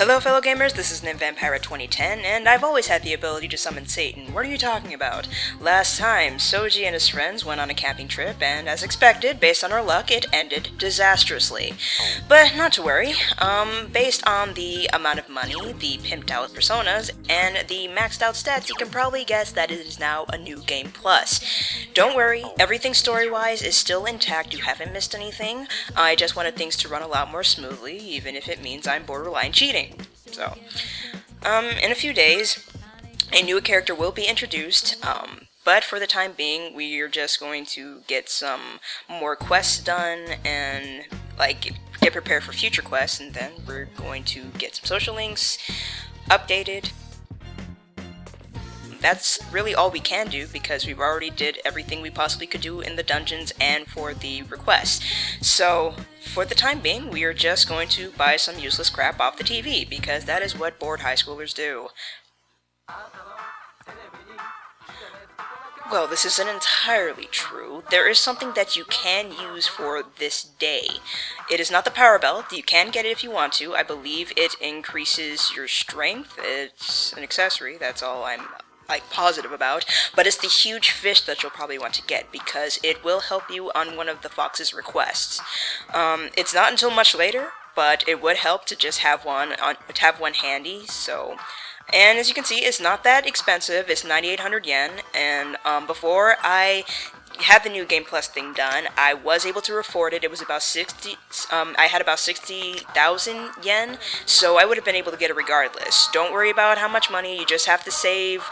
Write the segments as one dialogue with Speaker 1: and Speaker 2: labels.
Speaker 1: Hello fellow gamers, this is NymVampira2010, and I've always had the ability to summon Satan. What are you talking about? Last time, Soji and his friends went on a camping trip, and as expected, based on our luck, it ended disastrously. But not to worry, based on the amount of money, the pimped out personas, and the maxed out stats, you can probably guess that it is now a new game plus. Don't worry, everything story-wise is still intact, you haven't missed anything. I just wanted things to run a lot more smoothly, even if it means I'm borderline cheating. So, in a few days, a new character will be introduced, but for the time being, we are just going to get some more quests done and, get prepared for future quests, and then we're going to get some social links updated. That's really all we can do because we've already did everything we possibly could do in the dungeons and for the requests. So, for the time being, we are just going to buy some useless crap off the TV because that is what bored high schoolers do. Well, this isn't entirely true. There is something that you can use for this day. It is not the power belt. You can get it if you want to. I believe it increases your strength. It's an accessory, that's all I'm positive about, but it's the huge fish that you'll probably want to get because it will help you on one of the fox's requests. It's not until much later, but it would help to just have one handy. So, and as you can see, it's not that expensive. It's 9,800 yen, and before I had the new Game Plus thing done, I was able to afford it. It was about 60, I had about 60,000 yen, so I would have been able to get it regardless. Don't worry about how much money, you just have to save,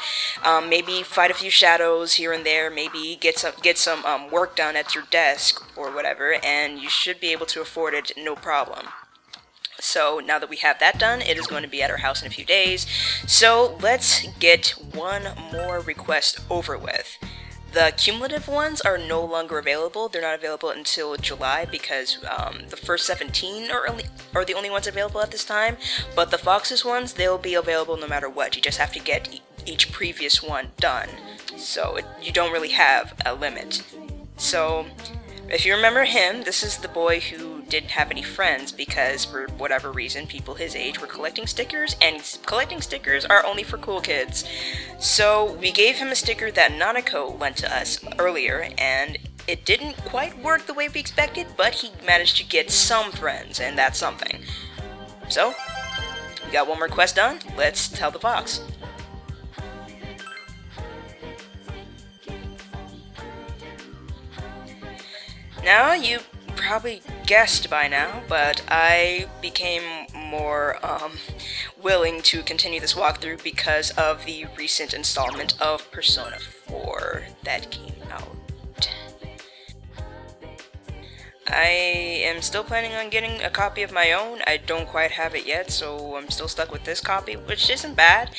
Speaker 1: maybe fight a few shadows here and there, maybe get some work done at your desk or whatever, and you should be able to afford it no problem. So now that we have that done, it is going to be at our house in a few days, so let's get one more request over with. The cumulative ones are no longer available. They're not available until July because the first 17 are the only ones available at this time. But the Foxes ones, they'll be available no matter what. You just have to get each previous one done. So you don't really have a limit. So if you remember him, this is the boy who didn't have any friends because for whatever reason people his age were collecting stickers, and collecting stickers are only for cool kids. So we gave him a sticker that Nanako lent to us earlier, and it didn't quite work the way we expected, but he managed to get some friends, and that's something. So, we got one more quest done, let's tell the fox. Now, you probably guessed by now, but I became more willing to continue this walkthrough because of the recent installment of Persona 4 that came out. I am still planning on getting a copy of my own. I don't quite have it yet, so I'm still stuck with this copy, which isn't bad.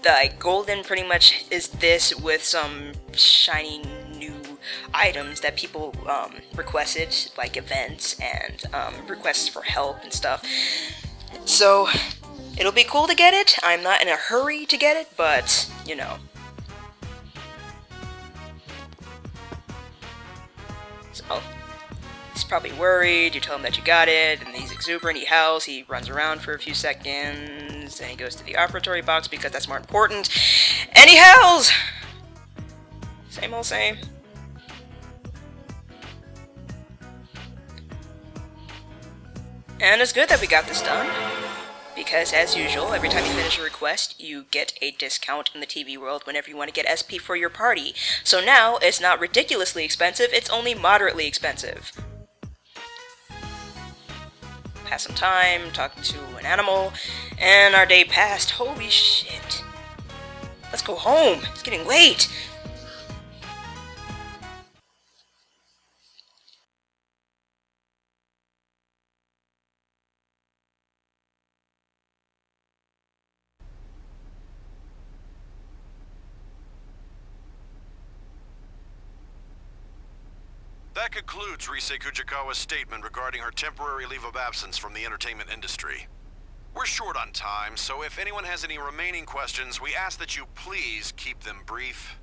Speaker 1: The golden pretty much is this with some shiny new items that people requested, like events and requests for help and stuff. So it'll be cool to get it. I'm not in a hurry to get it, but you know. So he's probably worried. You tell him that you got it, and he's exuberant. He howls. He runs around for a few seconds, and he goes to the offertory box because that's more important. And he howls. Same old same. And it's good that we got this done, because as usual, every time you finish a request, you get a discount in the TV world whenever you want to get SP for your party. So now, it's not ridiculously expensive, it's only moderately expensive. Pass some time talking to an animal, and our day passed. Holy shit. Let's go home, it's getting late.
Speaker 2: That concludes Rise Kujikawa's statement regarding her temporary leave of absence from the entertainment industry. We're short on time, so if anyone has any remaining questions, we ask that you please keep them brief.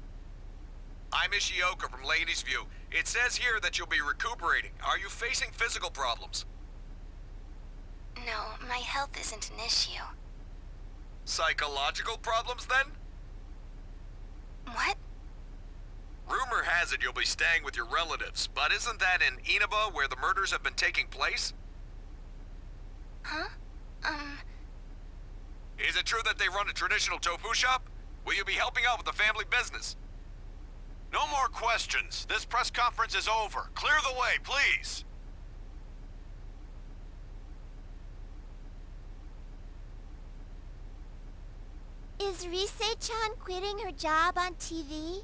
Speaker 3: I'm Ishioka from Ladies View. It says here that you'll be recuperating. Are you facing physical problems?
Speaker 4: No, my health isn't an issue.
Speaker 3: Psychological problems, then?
Speaker 4: What?
Speaker 3: Rumor has it you'll be staying with your relatives, but isn't that in Inaba where the murders have been taking place?
Speaker 4: Huh?
Speaker 3: Is it true that they run a traditional tofu shop? Will you be helping out with the family business?
Speaker 2: No more questions. This press conference is over. Clear the way, please.
Speaker 5: Is Rise-chan quitting her job on TV?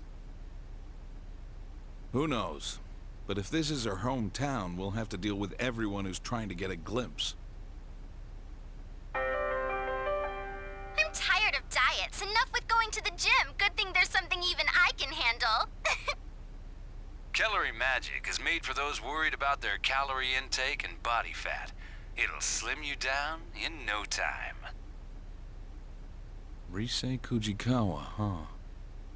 Speaker 6: Who knows? But if this is her hometown, we'll have to deal with everyone who's trying to get a glimpse.
Speaker 4: I'm tired of diets. Enough with going to the gym. Good thing there's something even I can handle.
Speaker 7: Calorie Magic is made for those worried about their calorie intake and body fat. It'll slim you down in no time.
Speaker 6: Rise Kujikawa, huh?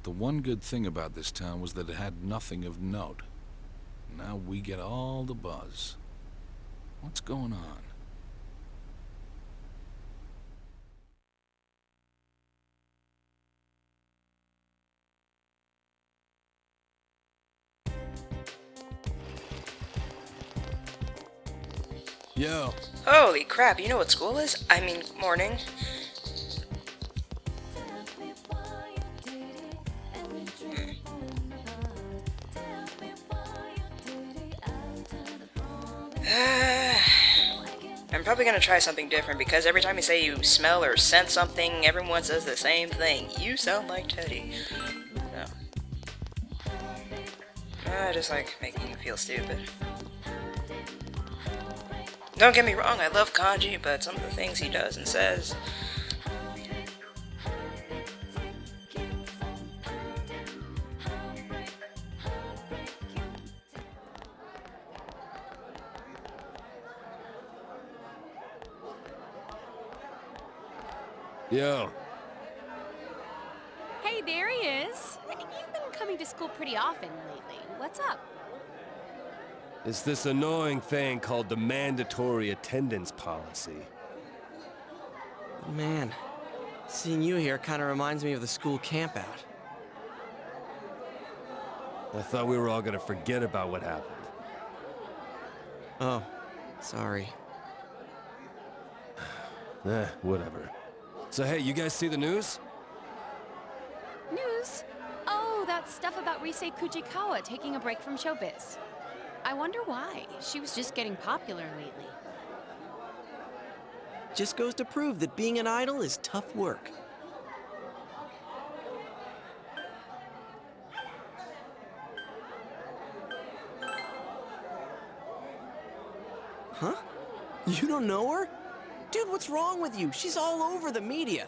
Speaker 6: The one good thing about this town was that it had nothing of note. Now we get all the buzz. What's going on? Yo.
Speaker 1: Holy crap, you know what school is? I mean, morning. I'm probably gonna try something different because every time you say you smell or sense something, everyone says the same thing. You sound like Teddy. No. I just like making you feel stupid. Don't get me wrong, I love Kanji, but some of the things he does and says...
Speaker 8: Yo.
Speaker 9: Hey, there he is. You've been coming to school pretty often lately. What's up?
Speaker 8: It's this annoying thing called the mandatory attendance policy.
Speaker 10: Man, seeing you here kind of reminds me of the school campout.
Speaker 8: I thought we were all gonna forget about what happened.
Speaker 10: Oh, sorry.
Speaker 8: Whatever. So hey, you guys see the news?
Speaker 9: News? Oh, that stuff about Rise Kujikawa taking a break from showbiz. I wonder why. She was just getting popular lately.
Speaker 10: Just goes to prove that being an idol is tough work. Huh? You don't know her? Dude, what's wrong with you? She's all over the media.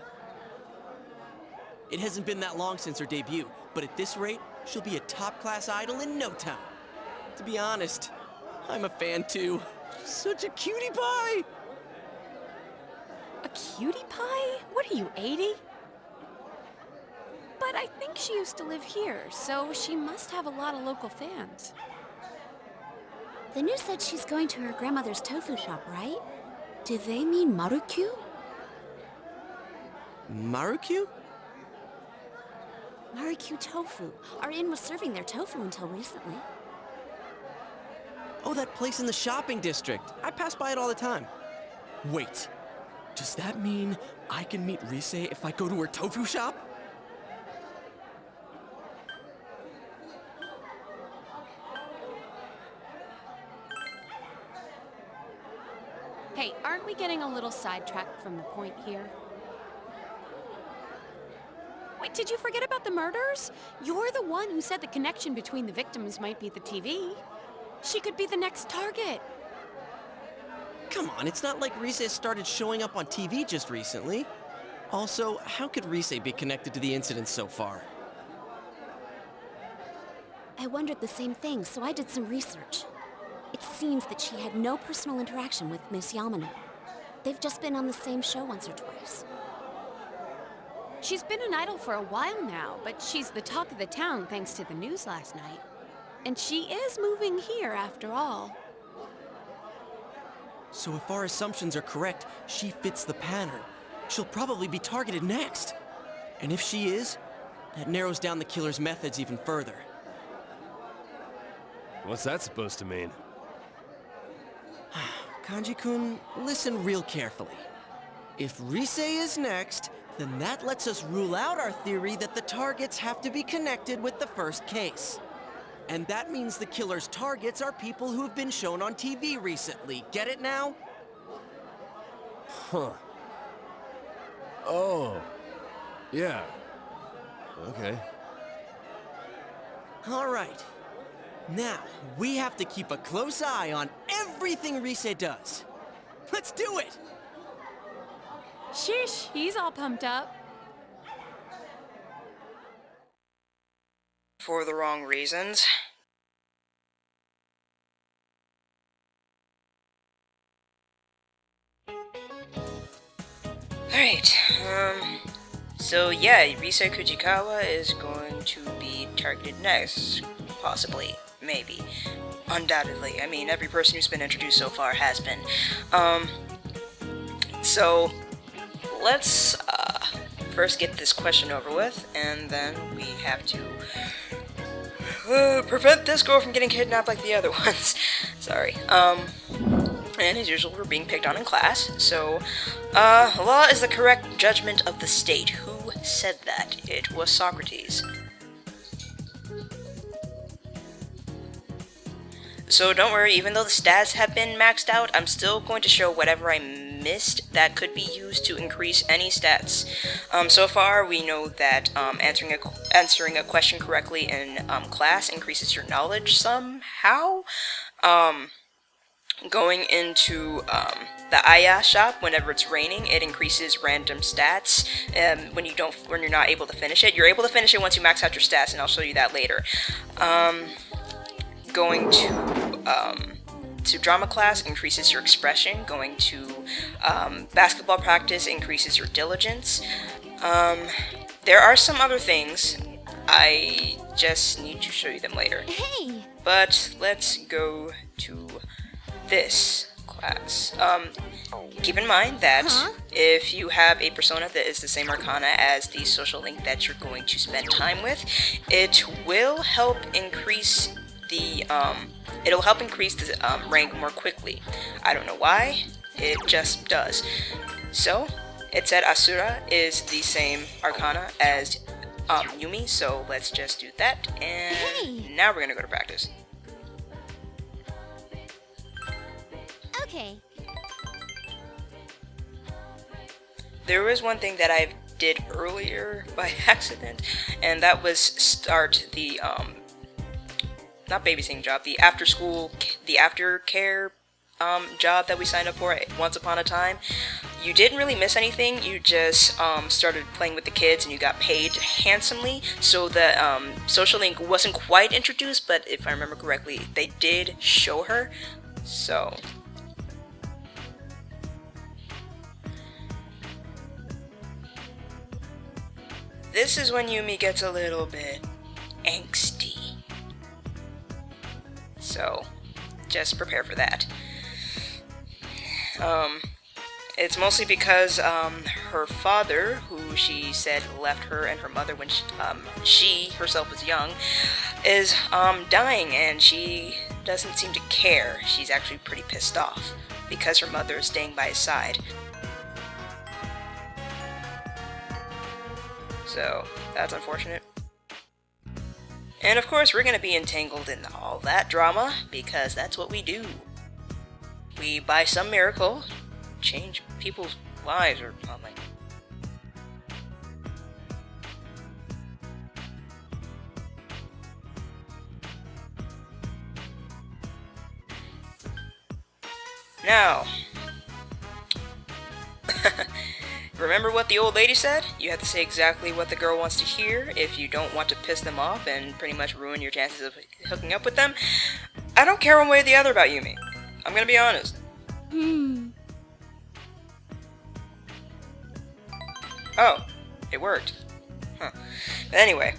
Speaker 10: It hasn't been that long since her debut, but at this rate, she'll be a top-class idol in no time. To be honest, I'm a fan too. She's such a cutie pie!
Speaker 9: A cutie pie? What are you, 80? But I think she used to live here, so she must have a lot of local fans.
Speaker 5: The news said she's going to her grandmother's tofu shop, right? Do they mean Marukyu?
Speaker 10: Marukyu?
Speaker 5: Marukyu Tofu. Our inn was serving their tofu until recently.
Speaker 10: Oh, that place in the shopping district. I pass by it all the time. Wait, does that mean I can meet Rise if I go to her tofu shop?
Speaker 9: Hey, aren't we getting a little sidetracked from the point here? Wait, did you forget about the murders? You're the one who said the connection between the victims might be the TV. She could be the next target.
Speaker 10: Come on, it's not like Rise started showing up on TV just recently. Also, how could Rise be connected to the incident so far?
Speaker 5: I wondered the same thing, so I did some research. It seems that she had no personal interaction with Miss Yamano. They've just been on the same show once or twice.
Speaker 9: She's been an idol for a while now, but she's the talk of the town thanks to the news last night. And she is moving here after all.
Speaker 10: So if our assumptions are correct, she fits the pattern. She'll probably be targeted next. And if she is, that narrows down the killer's methods even further.
Speaker 8: What's that supposed to mean?
Speaker 10: Kanji-kun, listen real carefully. If Rise is next, then that lets us rule out our theory that the targets have to be connected with the first case. And that means the killer's targets are people who have been shown on TV recently. Get it now?
Speaker 8: Huh. Oh. Yeah. Okay.
Speaker 10: All right. Now, we have to keep a close eye on everything Rise does. Let's do it!
Speaker 9: Sheesh, he's all pumped up.
Speaker 1: For the wrong reasons. Alright, so yeah, Rise Kujikawa is going to be targeted next. Possibly. Maybe. Undoubtedly. I mean, every person who's been introduced so far has been. So, let's, first get this question over with, and then we have to prevent this girl from getting kidnapped like the other ones. Sorry. And as usual, we're being picked on in class, so, law is the correct judgment of the state. Who said that? It was Socrates. So don't worry, even though the stats have been maxed out, I'm still going to show whatever I missed that could be used to increase any stats. So far, we know that answering a question correctly in class increases your knowledge somehow. Going into the Aya shop whenever it's raining, it increases random stats. When you're not able to finish it, you're able to finish it once you max out your stats, and I'll show you that later. Going to drama class increases your expression. Going to basketball practice increases your diligence. There are some other things. I just need to show you them later.
Speaker 5: Hey!
Speaker 1: But let's go to this class. Keep in mind that if you have a persona that is the same arcana as the social link that you're going to spend time with, it will help increase the rank more quickly. I don't know why, it just does. So, it said Asura is the same arcana as Yumi, so let's just do that, and now we're gonna go to practice.
Speaker 5: Okay.
Speaker 1: There was one thing that I did earlier by accident, and that was start the not babysitting job, the aftercare job that we signed up for once upon a time. You didn't really miss anything, you just started playing with the kids and you got paid handsomely, so the social link wasn't quite introduced, but if I remember correctly, they did show her, so... This is when Yumi gets a little bit angsty. So, just prepare for that. It's mostly because her father, who she said left her and her mother when she herself was young, is dying, and she doesn't seem to care. She's actually pretty pissed off because her mother is staying by his side. So, that's unfortunate. And of course, we're gonna be entangled in all that drama, because that's what we do. We, by some miracle, change people's lives or something. Now, remember what the old lady said? You have to say exactly what the girl wants to hear if you don't want to piss them off and pretty much ruin your chances of hooking up with them. I don't care one way or the other about Yumi. I'm gonna be honest. Oh, it worked. Huh. But anyway.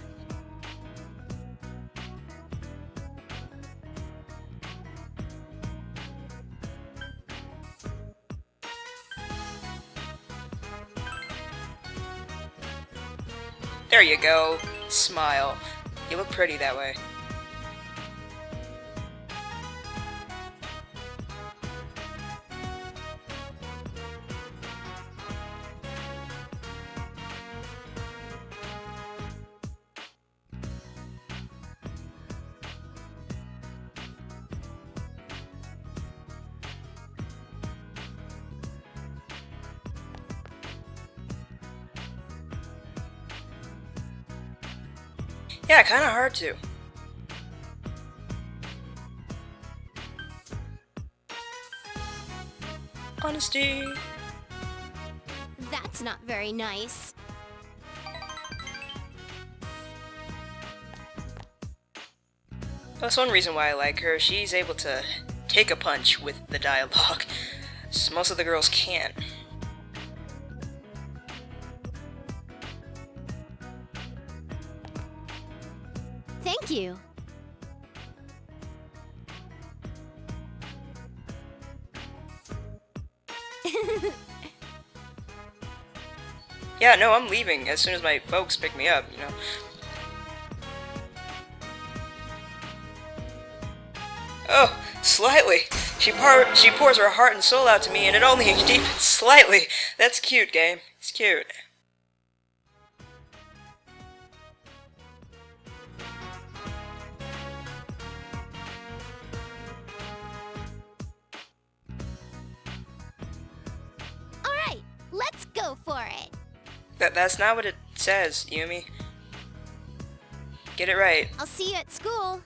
Speaker 1: There you go. Smile. You look pretty that way. Yeah, kinda hard to. Honesty.
Speaker 5: That's not very nice.
Speaker 1: That's one reason why I like her. She's able to take a punch with the dialogue. Most of the girls can't.
Speaker 5: Thank you.
Speaker 1: Yeah, no, I'm leaving as soon as my folks pick me up, you know. Oh, slightly. She pours her heart and soul out to me, and it only deepens slightly. That's cute, game. It's cute.
Speaker 5: Alright, let's go for it.
Speaker 1: That's not what it says, Yumi. Get it right.
Speaker 5: I'll see you at school.